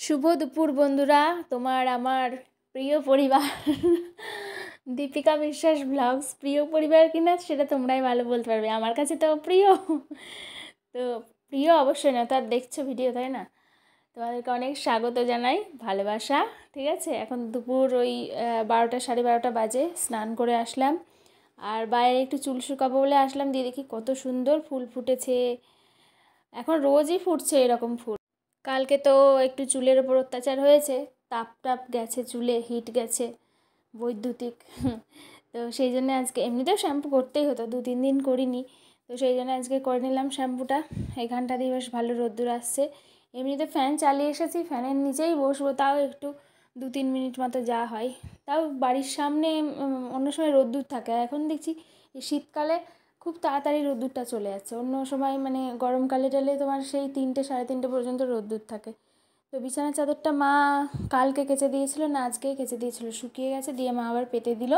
শুভ দুপুর বন্ধুরা, তোমার আমার প্রিয় পরিবার দীপিকা বিশ্বাস ব্লগস প্রিয় পরিবার কিনা সেটা তোমরাই ভালো বলতে পারবে। আমার কাছে তো প্রিয়, তো প্রিয় অবশ্যই না, তার দেখছো ভিডিও তাই না। তোমাদেরকে অনেক স্বাগত জানাই, ভালোবাসা। ঠিক আছে, এখন দুপুর ওই 12টা 12:30 বাজে, স্নান করে আসলাম আর বাইরে একটু চুল শুকাবো বলে আসলাম। দিয়ে দেখি কত সুন্দর ফুল ফুটেছে, এখন রোজই ফুটছে এরকম ফুল। কালকে তো একটু চুলের ওপর অত্যাচার হয়েছে, তাপ টাপ গেছে, চুলে হিট গেছে বৈদ্যুতিক। তো সেই জন্য আজকে এমনিতেও শ্যাম্পু করতেই হতো, 2-3 দিন করিনি, তো সেই জন্য আজকে করে নিলাম শ্যাম্পুটা। এখানটা দিয়ে বেশ ভালো রোদ্দুর আসছে। এমনিতে ফ্যান চালিয়ে এসেছি, ফ্যানের নিচেই বসবো, তাও একটু 2-3 মিনিট মতো যা হয়। তাও বাড়ির সামনে অন্য সময় রোদ্দুর থাকে, আর এখন দেখছি এই শীতকালে খুব তাড়াতাড়ি রোদ্দুরটা চলে যাচ্ছে। অন্য সময় মানে গরমকালে টালে তোমার সেই 3টে 3:30 পর্যন্ত রোদ্দুর থাকে। তো বিছানার চাদরটা মা কালকে কেচে দিয়েছিল, না আজকেই কেচে দিয়েছিল, শুকিয়ে গেছে, দিয়ে মা আবার পেতে দিল।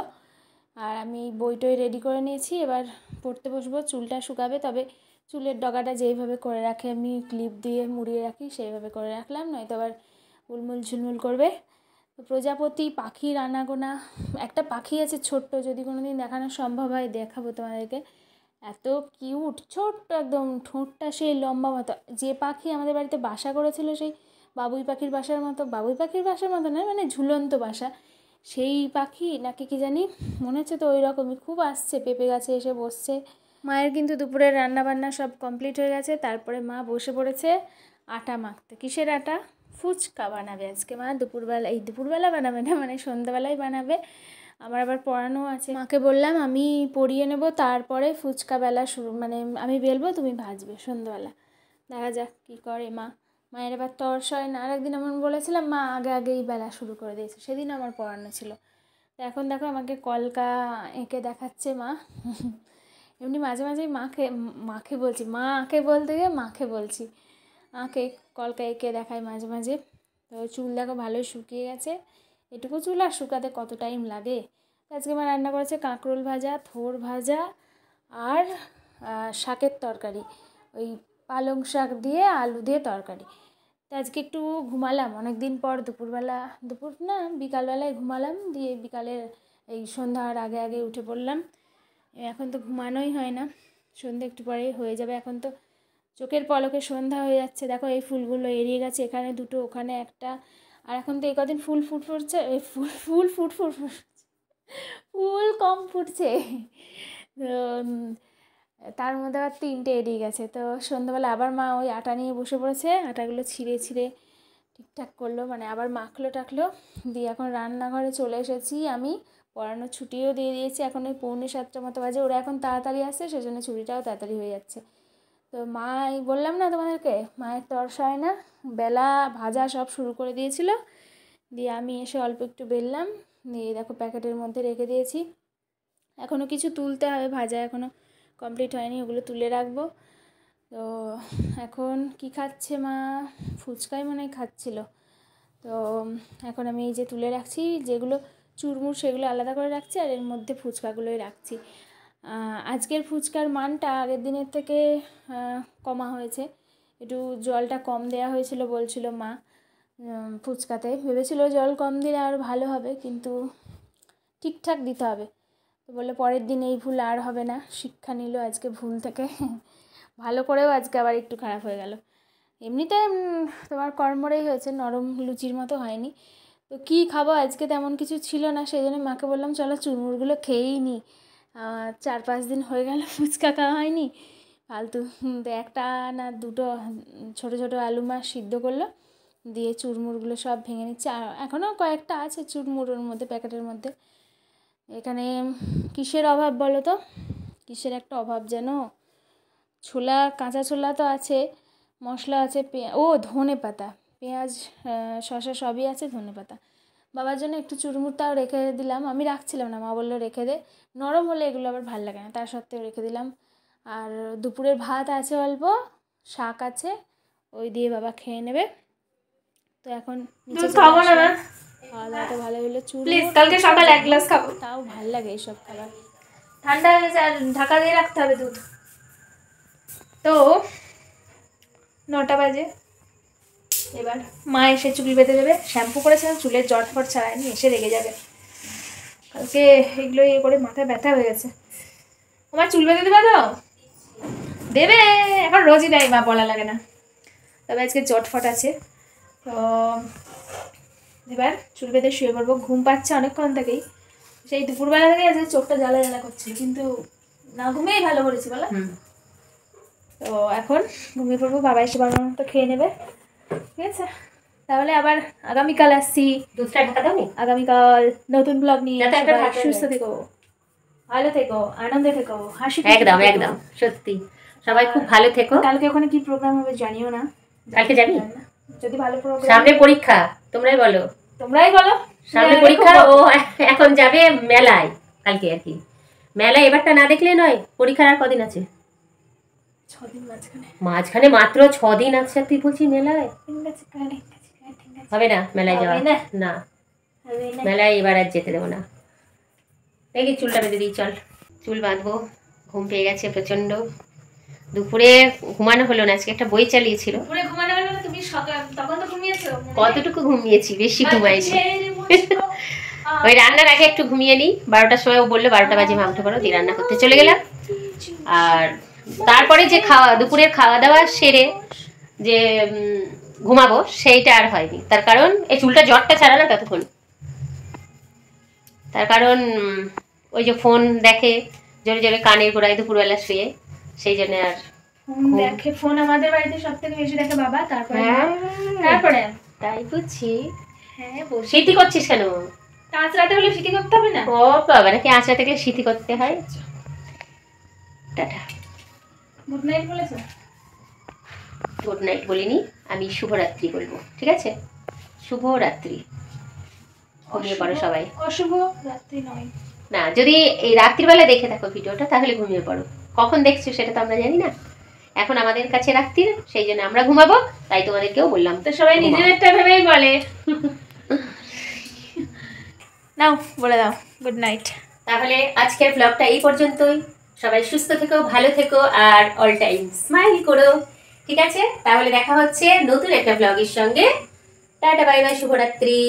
আর আমি বইটই রেডি করে নিয়েছি, এবার পড়তে বসবো। চুলটা শুকাবে, তবে চুলের ডগাটা যেইভাবে করে রাখে আমি ক্লিপ দিয়ে মুড়িয়ে রাখি সেইভাবে করে রাখলাম, নয়তো আবার উলমুল ঝুলমুল করবে। তো প্রজাপতি পাখির আনাগোনা, একটা পাখি আছে ছোট্ট, যদি কোনো দিন দেখানো সম্ভব হয় দেখাবো তোমাদেরকে। এত কিউট, ছোট্ট একদম, ঠোঁটটা সেই লম্বা মতো। যে পাখি আমাদের বাড়িতে বাসা করেছিল সেই বাবুই পাখির বাসার মতো, বাবুই পাখির বাসার মতো নয় মানে ঝুলন্ত বাসা, সেই পাখি নাকি কি জানি, মনে হচ্ছে তো ওই রকমই। খুব আসছে, পেঁপে গাছে এসে বসছে। মায়ের কিন্তু দুপুরের রান্নাবান্না সব কমপ্লিট হয়ে গেছে, তারপরে মা বসে পড়েছে আটা মাখতে। কিসের আটা? ফুচকা বানাবে আজকে মা দুপুরবেলা। এই দুপুরবেলা বানাবে না, মানে সন্ধ্যাবেলায় বানাবে। আমার আবার পড়ানো আছে, মাকে বললাম আমি পড়িয়ে নেব, তারপরে ফুচকা বেলা শুরু, মানে আমি বেলবো তুমি ভাজবে সন্ধ্যাবেলা। দেখা যাক কী করে মা। মায়ের এবার তর্স হয় না। আরেকদিন এমন বলেছিলাম, মা আগে আগেই বেলা শুরু করে দিয়েছে, সেদিন আমার পড়ানো ছিল। তো এখন দেখো আমাকে কলকা এঁকে দেখাচ্ছে মা। এমনি মাঝে মাঝেই মাকে বলছি, মাকে বলতে গিয়ে মাকে বলছি, আঁকে কলকা এঁকে দেখায় মাঝে মাঝে। তো চুল দেখো ভালোই শুকিয়ে গেছে, এটুকু চুল আর শুকাতে কত টাইম লাগে। আজকে মা রান্না করেছে কাঁকরোল ভাজা, থোড় ভাজা আর শাকের তরকারি, ওই পালং শাক দিয়ে আলু দিয়ে তরকারি। তো আজকে একটু ঘুমালাম অনেক দিন পর, দুপুরবেলা, দুপুর না বিকালবেলায় ঘুমালাম, দিয়ে বিকালের এই সন্ধ্যার আগে আগে উঠে পড়লাম। এখন তো ঘুমানোই হয় না, সন্ধ্যা একটু পরেই হয়ে যাবে। এখন তো চোখের পলকে সন্ধ্যা হয়ে যাচ্ছে। দেখো এই ফুলগুলো এড়িয়ে গেছে, এখানে দুটো ওখানে একটা। আর এখন তো এই কদিন ফুল ফুটছে, এই ফুল কম ফুটছে, তো তার মধ্যে আবার 3টে এড়িয়ে গেছে। তো সন্ধ্যাবেলা আবার মা ওই আটা নিয়ে বসে পড়েছে, আটাগুলো ছিঁড়ে ছিঁড়ে ঠিকঠাক করলো, মানে আবার মাখলো টাখলো। দিয়ে এখন রান্নাঘরে চলে এসেছি আমি। পড়ানোর ছুটিও দিয়ে দিয়েছি, এখন ওই 6:45 মতো বাজে, ওরা এখন তাড়াতাড়ি আসে, সেজন্য ছুটিটাও তাড়াতাড়ি হয়ে যাচ্ছে। তো মা, বললাম না তোমাদেরকে, মায়ের তর্স হয় না, বেলা ভাজা সব শুরু করে দিয়েছিল। দিয়ে আমি এসে অল্প একটু বেললাম, দিয়ে দেখো প্যাকেটের মধ্যে রেখে দিয়েছি। এখনও কিছু তুলতে হবে, ভাজা এখনও কমপ্লিট হয়নি, ওগুলো তুলে রাখবো। তো এখন কি খাচ্ছে মা? ফুচকাই মনে হয় খাচ্ছিল। তো এখন আমি এই যে তুলে রাখছি, যেগুলো চুরমুর সেগুলো আলাদা করে রাখছি, আর এর মধ্যে ফুচকাগুলোই রাখছি। আজকের ফুচকার মানটা আগের দিনের থেকে কমা হয়েছে, একটু জলটা কম দেওয়া হয়েছিল বলছিল মা। ফুচকাতে ভেবেছিল জল কম দিলে আরও ভালো হবে, কিন্তু ঠিকঠাক দিতে হবে। তো বললো পরের দিন এই ভুল আর হবে না, শিক্ষা নিল আজকে ভুল থেকে। ভালো করেও আজকে আবার একটু খারাপ হয়ে গেল। এমনিতে তোমার কর্মরেই হয়েছে, নরম লুচির মতো হয়নি। তো কী খাবো, আজকে তেমন কিছু ছিল না, সেই জন্য মাকে বললাম চলো চুরমুরগুলো খেয়েই নিই। 4-5 দিন হয়ে গেল ফুচকা খাওয়া হয়নি, ফালতু। একটা না দুটো ছোটো ছোটো আলু মা সিদ্ধ করলো, দিয়ে চুরমুরগুলো সব ভেঙে নিচ্ছে। আর এখনও কয়েকটা আছে চুরমুরের মধ্যে, প্যাকেটের মধ্যে। এখানে কিসের অভাব বলো তো, কিসের একটা অভাব যেন। ছোলা, কাঁচা ছোলা তো আছে, মশলা আছে, ধনে পাতা, পেঁয়াজ, শসা সবই আছে, ধনে পাতা। বাবার জন্য একটু চুরমুরটাও রেখে দিলাম, আমি রাখছিলাম না, মা বললো রেখে দে, নরম হলে এগুলো আবার ভালো লাগে না, তার সত্ত্বেও রেখে দিলাম। আর দুপুরের ভাত আছে অল্প, শাক আছে, ওই দিয়ে বাবা খেয়ে নেবে। তো এখন খাওয়া দাওয়া তো ভালো হলো, চুরমুর কালকে সকালে 1 গ্লাস খাবো, তাও ভালো লাগে এইসব খাবার। ঠান্ডা হয়ে গেছে, আর ঢাকা দিয়ে রাখতে হবে দুধ। তো 9টা বাজে, এবার মা এসে চুল বেঁধে দেবে। শ্যাম্পু করেছিলাম, চুলের জটফট ছাড়ায়নি, এসে রেগে যাবে। কালকে এগুলো ইয়ে করে মাথায় ব্যথা হয়ে গেছে। আমার চুল বেঁধে দেবে তো? দেবে, এখন রোজই দেয় মা, বলা লাগে না। তবে আজকে জটফট আছে, তো এবার চুল বেঁধে শুয়ে পড়বো। ঘুম পাচ্ছে অনেকক্ষণ থেকেই, সেই দুপুরবেলা থেকে আজকে চোখটা জ্বালা জ্বালা করছিল, কিন্তু না ঘুমিয়েই ভালো করেছি বলো। তো এখন ঘুমিয়ে পড়বো, বাবা এসে বাবার মতো খেয়ে নেবে, ঠিক আছে? তাহলে আবার আগামীকাল আসছি। আগামীকাল নতুন ব্লগ নিয়ে। সুস্থ থেকো, ভালো থেকো, আনন্দে থেকো, হাসি। একদম একদম সত্যি, সবাই খুব ভালো থেকো। কালকে ওখানে কি প্রোগ্রাম হবে জানিও না। কালকে যাবি? যদি ভালো প্রোগ্রাম। সামনে পরীক্ষা, তোমরাই বলো। সামনে পরীক্ষা, ও এখন যাবে মেলায় কালকে আর কি। মেলায় এবারটা না দেখলে নয়, পরীক্ষার আর কদিন আছে? 6 দিন মাঝখানে মাত্র 6 দিন আছে, তুই বলছিস মেলায়? হবে না মেলায় যাওয়া, না মেলায় এবার আর যেতে দেবো না। দেখি চুলটা বেঁধে দিই, চল চুল বাঁধবো। ঘুম পেয়ে গেছে প্রচন্ড। দুপুরে ঘুমানো হলো না, আজকে একটা বই চালিয়েছিল। কতটুকু ঘুমিয়েছি, বেশি ঘুমাইনি। ওই রান্নার আগে একটু ঘুমিয়ে নিই, 12টার সময় ও বললো 12টা বাজে মা উঠে পড়ো, দিয়ে রান্না করতে চলে গেলাম। আর তারপরে যে দুপুরের খাওয়া দাওয়া সেরে যে ঘুমাবো, সেইটা আর হয়নি। তার কারণ এই চুলটা জ্বরটা ছাড়া না ততক্ষণ, তার কারণ ওই যে ফোন দেখে জোরে জোরে কানের গোড়ায় দুপুরবেলা শুয়ে, সেই জন্য আর দেখে ফোন। আমাদের বাড়িতে সব থেকে বেশি দেখে বাবা, তারপরে তাই বুঝছি। হ্যাঁ, স্মৃতি করছিস কেন? আজ রাতে হলে স্মৃতি করতে হবে না? ও বাবা, নাকি আজ রাতে গেলে স্মৃতি করতে হয়? টাটা, গুড নাইট বলেছো? গুড নাইট বলিনি, আমি শুভরাত্রি বলবো, ঠিক আছে? শুভরাত্রি, ঘুমিয়ে পড়ো সবাই। অশুভ রাত্রি নয় না, যদি এই রাত্রিবেলা দেখে থাকো ভিডিওটা তাহলে ঘুমিয়ে পড়ো। কখন দেখছো সেটা তো আমরা জানি না, এখন আমাদের কাছে রাত্রির, সেই জন্য আমরা ঘুমাবো, তাই তোমাদেরকেও বললাম। তো সবাই নিজেদেরটা ভেবেই বলে। নাও বলে দাও গুড নাইট। তাহলে আজকের ব্লগটা এই পর্যন্তই। সবাই সুস্থ থেকো, ভালো থেকো, আর অল টাইম স্মাইল করো, ঠিক আছে? তাহলে দেখা হচ্ছে নতুন একটা ব্লগের সঙ্গে। টাটা, বাই বাই, শুভরাত্রি।